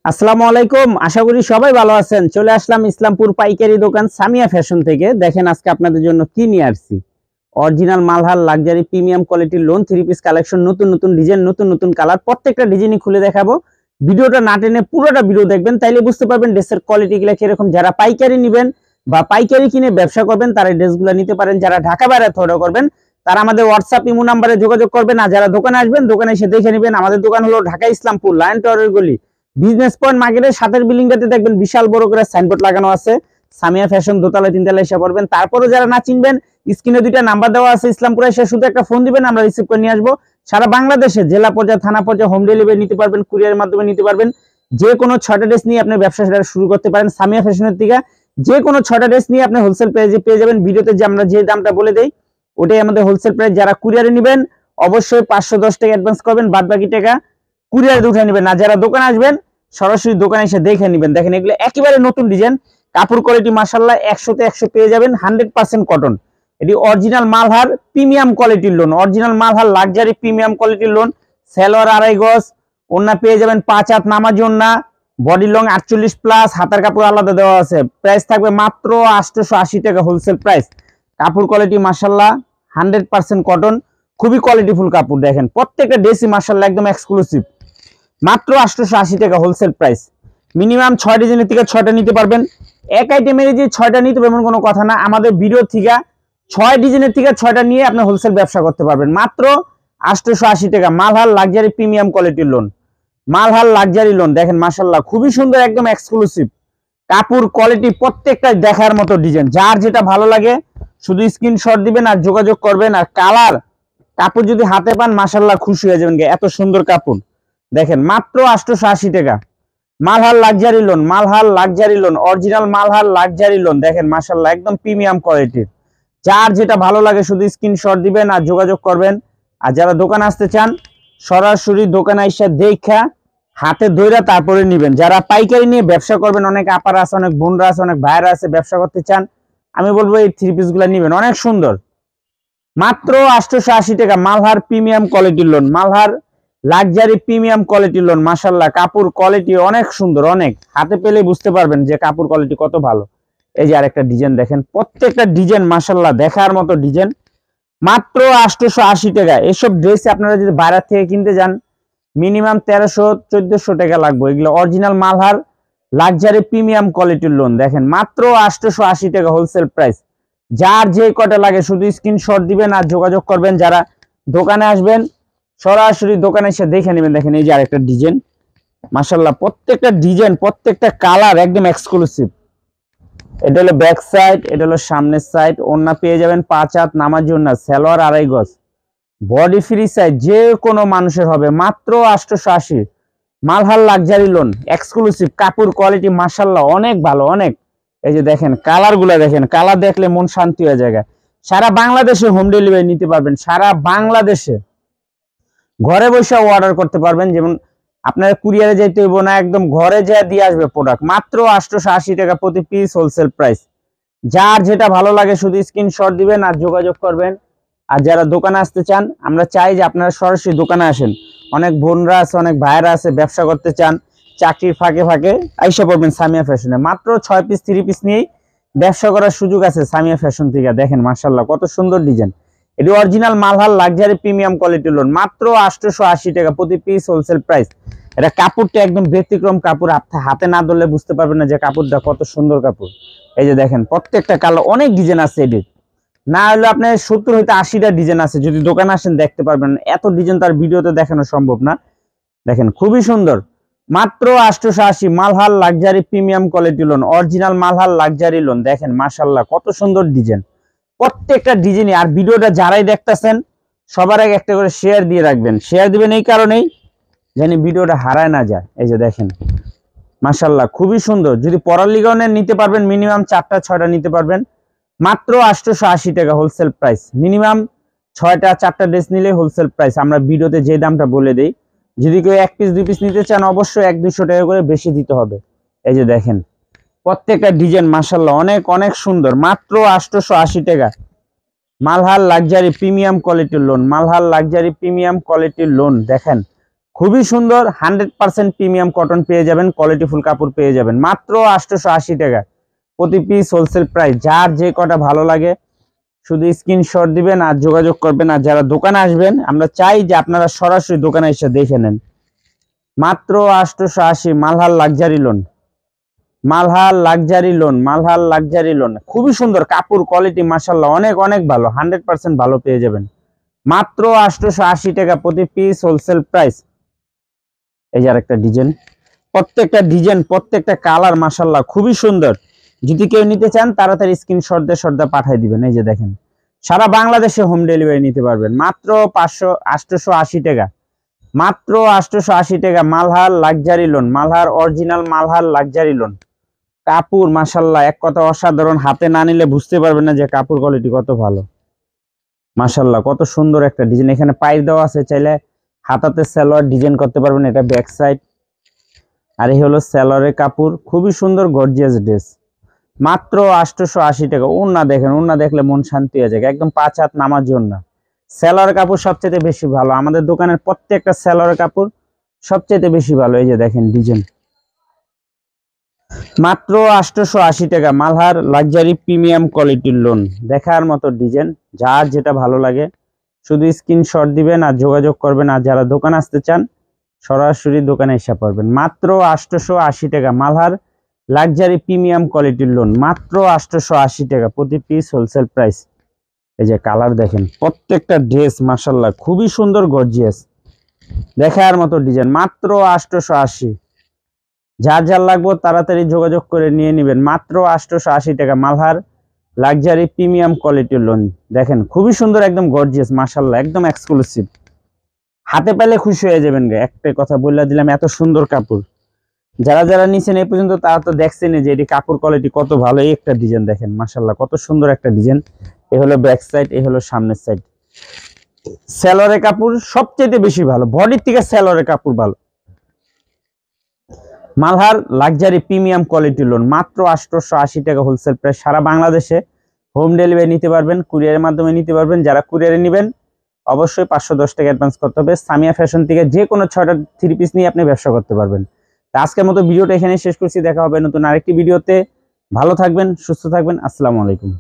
আসসালামু আলাইকুম। আশা করি সবাই ভালো আছেন। চলে আসলাম ইসলামপুর পাইকারি দোকান সামিয়া ফ্যাশন থেকে। দেখেন আজকে আপনাদের জন্য কি নিয়ে আসছি। অরিজিনাল মালহার লাক্সারি প্রিমিয়াম কোয়ালিটির লোন থ্রি পিস কালেকশন, নতুন নতুন ডিজাইন, নতুন নতুন কালার, প্রত্যেকটা ডিজাইনই খুলে দেখাবো। ভিডিওটা না টেনে পুরোটা ভিডিও দেখবেন, তাইলে বুঝতে পারবেন ড্রেসের কোয়ালিটিগুলো কিরকম। যারা পাইকারি নেবেন বা পাইকারি কিনে ব্যবসা করবেন তারা এই ড্রেসগুলো নিতে পারেন। যারা ঢাকা বাইরে অর্ডার করবেন তারা আমাদের হোয়াটসঅ্যাপ ইমো নাম্বারে যোগাযোগ করবেন। আর যারা দোকানে আসবেন দোকানে এসে দেখে নেবেন। আমাদের দোকান হলো ঢাকা ইসলামপুর লায়ন টাওয়ারের গলি, বিজনেস পয়েন্ট মার্কেটের সাথের বিল্ডিংটাতে দেখবেন বিশাল বড় করে সাইনবোর্ড লাগানো আছে সামিয়া ফ্যাশন, দোতলায় তিনতলায় এসে পড়বেন। তারপরে যারা না চিনবেন স্ক্রিনে দুইটা নাম্বার দেওয়া আছে ইসলামপুরে এসে শুধু একটা ফোন দিবেন, আমরা রিসিভ করে নিয়ে আসবো। সারা বাংলাদেশে জেলা পর্যায়ে, থানা পর্যায়ে হোম ডেলিভারি নিতে পারবেন, কুরিয়ারের মাধ্যমে নিতে পারবেন। যে কোনো 6টা ড্রেস নিয়ে আপনি ব্যবসা শুরু করতে পারেন সামিয়া ফ্যাশনের থেকে। যে কোনো 6টা ড্রেস নিয়ে আপনি হোলসেল প্রাইসে পেয়ে যাবেন। ভিডিওতে যে আমরা যে দামটা বলে দেই ওটাই আমাদের হোলসেল প্রাইস। যারা কুরিয়ারে নেবেন অবশ্যই 510 টাকা অ্যাডভান্স করবেন, বাদ বাকি টাকা কুরিয়ারে উঠে নেবেন। না যারা দোকানে আসবেন সরাসরি দোকানে এসে দেখে নেবেন। দেখেন এগুলো একেবারে নতুন ডিজাইন, কাপড় কোয়ালিটি মাশাআল্লাহ 100 তে 100 পেয়ে যাবেন। 100% কটন, এটি অরিজিনাল মালহার প্রিমিয়াম কোয়ালিটির loan, original Malhar luxury premium কোয়ালিটির লোন। সেলোয়ার 2.5 গজ, ওন্না পেয়ে যাবেন 5 হাত নামাজি ওন্না, বডি লং 48 প্লাস, হাতার কাপড় আলাদা দেওয়া আছে। প্রাইস থাকবে মাত্র 880 টাকা হোলসেল প্রাইস। কাপড় কোয়ালিটি মাশাআল্লাহ 100% কটন, খুবই কোয়ালিটিফুল কাপড়। দেখেন প্রত্যেকটা ড্রেসই মাশাআল্লাহ একদম এক্সক্লুসিভ, মাত্র 880 টাকা হোলসেল প্রাইস। মিনিমাম 6 ডিজাইনের থেকে 6টা নিতে পারবেন। এক আইটেমের যে 6টা নিতে পারবেন কোনো কথা না, আমাদের ভিডিও থেকে 6 ডিজাইনের থেকে 6টা নিয়ে আপনি হোলসেল ব্যবসা করতে পারবেন মাত্র 880 টাকা। মালহার লাক্সারি প্রিমিয়াম কোয়ালিটির লোন, মালহার লাক্সারি লোন। দেখেন মাশাআল্লাহ খুবই সুন্দর, একদম এক্সক্লুসিভ কাপড় কোয়ালিটি, প্রত্যেকটা দেখার মতো ডিজাইন। যার যেটা ভালো লাগে শুধু স্ক্রিনশট দিবেন আর যোগাযোগ করবেন। আর কালার কাপড় যদি হাতে পান মাশাআল্লাহ খুশি হয়ে যাবেন, এত সুন্দর কাপড়। দেখেন মাত্র 880 টাকা Malhar luxury loan, Malhar luxury loan, original Malhar luxury loan. দেখেন মাশাআল্লাহ একদম প্রিমিয়াম কোয়ালিটির। যার যেটা ভালো লাগে শুধু স্ক্রিনশট দিবেন আর যোগাযোগ করবেন। আর যারা দোকানে আসতে চান সরাসরি দোকানে এসে দেখা হাতে ধইরা তারপরে নেবেন। যারা পাইকারি নিয়ে ব্যবসা করবেন, অনেক আপারা আছে, অনেক বোনরা আছে, অনেক ভাইরা আছে ব্যবসা করতে চান, আমি বলবো এই থ্রি পিস গুলা নেবেন, অনেক সুন্দর। মাত্র 880 টাকা মালহার প্রিমিয়াম কোয়ালিটির লোন, মালহার লাক্সারি প্রিমিয়াম কোয়ালিটির লোন। মাশাআল্লাহ কাপড় কোয়ালিটি অনেক সুন্দর, অনেক হাতে পেলে বুঝতে পারবেন যে কাপড় কোয়ালিটি কত ভালো। এই যে আরেকটা ডিজাইন দেখেন, প্রত্যেকটা ডিজাইন মাশাআল্লাহ দেখার মতো ডিজাইন। মাত্র 880 টাকা। এসব ড্রেস আপনারা যদি বাইরে থেকে কিনতে যান মিনিমাম 1300-1400 টাকা লাগবে। এগুলো অরিজিনাল মালহার লাক্সারি প্রিমিয়াম কোয়ালিটির লোন। দেখেন মাত্র 880 টাকা হোলসেল প্রাইস। যার যে কটা লাগে শুধু স্ক্রিনশট দিবেন আর যোগাযোগ করবেন। যারা দোকানে আসবেন সরাসরি দোকানে এসে দেখে নেবেন। দেখেন এই যে আরেকটা ডিজাইন মাশাআল্লাহ, প্রত্যেকটা ডিজাইন প্রত্যেকটা কালার একদম এক্সক্লুসিভ। এটা হলো ব্যাক সাইড, এটা হলো সামনের সাইড। ওন্না পেয়ে যাবেন 5 হাত নামাজি ওন্না, সেলোয়ার 2.5 গজ, বডি ফ্রি সাইজ, যে কোনো মানুষের হবে। মাত্র 880 মালহার লাক্সারি লোন, এক্সক্লুসিভ কাপড় কোয়ালিটি মাশাআল্লাহ অনেক ভালো, অনেক। এই যে দেখেন কালার গুলা, দেখেন কালার দেখলে মন শান্তি হয়ে যায়। সারা বাংলাদেশে হোম ডেলিভারি নিতে পারবেন, সারা বাংলাদেশে ঘরে বসে অর্ডার করতে পারবেন। যেমন আপনার কুরিয়ারে যেতে হইব না, একদম ঘরে যা দিয়ে আসবে প্রোডাক্ট। মাত্র 880 টাকা প্রতি পিস হোলসেল প্রাইস। যার যেটা ভালো লাগে শুধু স্ক্রিনশট দিবেন আর যোগাযোগ করবেন। আর যারা দোকানে আসতে চান, আমরা চাই যে আপনারা সরাসরি দোকানে আসেন। অনেক বোনরা আছে, অনেক ভাইরা আছে ব্যবসা করতে চান, চাকরির ফাঁকে ফাঁকে আইসা পড়বেন সামিয়া ফ্যাশনে। মাত্র 6 পিস 3 পিস নিয়েই ব্যবসা করার সুযোগ আছে সামিয়া ফ্যাশন থেকে। দেখেন মাশাআল্লাহ কত সুন্দর ডিজাইন। এটি অরিজিনাল মালহার লাক্সারি প্রিমিয়াম কোয়ালিটির লোন, মাত্র 880 টাকা প্রতি পিস হোলসেল প্রাইস। এটা কাপড়টা একদম ব্যতিক্রম কাপড়, আপনি হাতে না ধরলে বুঝতে পারবেন না যে কাপড়টা কত সুন্দর কাপড়। এই যে দেখেন প্রত্যেকটা কালার, অনেক ডিজাইন আছে। এটি না হলে আপনার 70 হইতে 80টা ডিজাইন আছে, যদি দোকানে আসেন দেখতে পারবেন। এত ডিজাইন তার ভিডিওতে দেখানো সম্ভব না। দেখেন খুবই সুন্দর, মাত্র 880 Malhar luxury premium quality loan, original Malhar luxury loan. দেখেন মাশাআল্লাহ কত সুন্দর ডিজাইন, প্রত্যেকটা ডিজাইনই। আর ভিডিওটা যারাই দেখতেছেন সবার আগে একটা করে শেয়ার দিয়ে রাখবেন। শেয়ার দিবেন এই কারণেই যেন ভিডিওটা হারায় না যায়। এই যে দেখেন মাশাআল্লাহ খুবই সুন্দর। যদি পরার লিগানের নিতে পারবেন মিনিমাম 4টা 6টা নিতে পারবেন। মাত্র 880 টাকা হোলসেল প্রাইস। মিনিমাম 6টা 4টা ড্রেস নিলে হোলসেল প্রাইস। আমরা ভিডিওতে যে দামটা বলে দেই, যদি কেউ 1 পিস 2 পিস নিতে চান অবশ্যই 100-200 টাকা করে বেশি দিতে হবে। এই যে দেখেন প্রত্যেকটা ডিজাইন মাশাআল্লাহ অনেক অনেক সুন্দর। মাত্র 880 টাকা মালহার লাক্সারি প্রিমিয়াম কোয়ালিটির লোন, মালহার লাক্সারি প্রিমিয়াম কোয়ালিটির লোন। দেখেন খুবই সুন্দর 100% প্রিমিয়াম কটন পেয়ে যাবেন, কোয়ালিটিফুল কাপড় পেয়ে যাবেন মাত্র 880 টাকা প্রতি পিস হোলসেল প্রাইস। যার যে কটা ভালো লাগে শুধু স্ক্রিনশট দিবেন আর যোগাযোগ করবেন। আর যারা দোকানে আসবেন আমরা চাই যে আপনারা সরাসরি দোকানে এসে দেখে নেন। মাত্র 880 Malhar luxury loan, Malhar luxury loan, Malhar luxury loan. খুবই সুন্দর কাপড় কোয়ালিটি মাশাআল্লাহ অনেক অনেক ভালো, 100% ভালো পেয়ে যাবেন মাত্র 880 টাকা প্রতি পিস হোলসেল প্রাইস। এই যে আরেকটা ডিজাইন, প্রত্যেকটা ডিজাইন প্রত্যেকটা কালার মাশাআল্লাহ খুবই সুন্দর। যদি কেউ নিতে চান তাড়াতাড়ি স্ক্রিনশট দিয়ে সর্দা পাঠিয়ে দিবেন। এই যে দেখেন সারা বাংলাদেশে হোম ডেলিভারি নিতে পারবেন মাত্র 880 টাকা, মাত্র 880 টাকা Malhar luxury loan, Malhar original Malhar luxury loan. কাপড় মাশাআল্লাহ এক কথা অসাধারণ, হাতে না নিলে বুঝতে পারবেন না যে কাপড় কোয়ালিটি কত ভালো। মাশাআল্লাহ কত সুন্দর একটা ডিজাইন, এখানে পাইপ দেওয়া আছে, চাইলে হাতাতে সালোয়ার ডিজাইন করতে পারবেন। এটা ব্যাক সাইড আর এই হলো সালোয়ারের কাপড়, খুবই সুন্দর গর্জিয়াস ড্রেস মাত্র 880 টাকা। ওন্না দেখেন, ওন্না দেখলে মন শান্তি হয়ে যায়, একদম 5 হাত নামার জন্য। সালোয়ারের কাপড় সবচেয়ে বেশি ভালো, আমাদের দোকানের প্রত্যেকটা সালোয়ারের কাপড় সবচেয়ে বেশি ভালো। এই যে দেখেন ডিজাইন মাত্র 880 টাকা মালহার লাক্সারি প্রিমিয়াম কোয়ালিটির লোন। দেখার মতো ডিজাইন, যার যেটা ভালো লাগে শুধু স্ক্রিনশট দিবেন আর যোগাযোগ করবেন। আর যারা দোকান আসতে চান সরাসরি দোকানে এসে পারবেন মাত্র 880 টাকা মালহার লাক্সারি প্রিমিয়াম কোয়ালিটির লোন মাত্র 880 টাকা প্রতি পিস হোলসেল প্রাইস। এই যে কালার দেখেন, প্রত্যেকটা ড্রেস মাশাআল্লাহ খুবই সুন্দর গর্জিয়াস, দেখার মতো ডিজাইন মাত্র 880। যার যার লাগবে তাড়াতাড়ি যোগাযোগ করে নিয়ে নেবেন মাত্র 880 টাকা মালহার লাক্সারি প্রিমিয়াম কোয়ালিটির লোন। দেখেন খুবই সুন্দর, একদম গর্জিয়াস মাশাআল্লাহ, একদম এক্সক্লুসিভ, হাতে পেলে খুশি হয়ে যাবেন। একটা কথা বলে দিলাম, এত সুন্দর কাপড়। যারা যারা নিছেন এই পর্যন্ত তারা তো দেখছেন যে এটি কাপড় কোয়ালিটি কত ভালো। এই একটা ডিজাইন দেখেন মাশাআল্লাহ কত সুন্দর একটা ডিজাইন। এই হলো ব্যাক সাইড, এই হলো সামনের সাইড। সালোয়ারের কাপড় সবচেয়ে বেশি ভালো, বডির থেকে সালোয়ারের কাপড় ভালো। Malhar luxury premium quality loan মাত্র 880 টাকা হোলসেল প্রাইস। সারা বাংলাদেশে হোম ডেলিভারি নিতে পারবেন, কুরিয়ারের মাধ্যমে নিতে পারবেন। যারা কুরিয়ারে নেবেন অবশ্যই 510 টাকা অ্যাডভান্স করতে হবে। সামিয়া ফ্যাশন থেকে যে কোনো 6টা 3 পিস নিয়ে আপনি ব্যবসা করতে পারবেন। আজকের মতো ভিডিওটা এখানে শেষ করছি, দেখা হবে নতুন আরেকটি ভিডিওতে। ভালো থাকবেন, সুস্থ থাকবেন, আসসালামু আলাইকুম।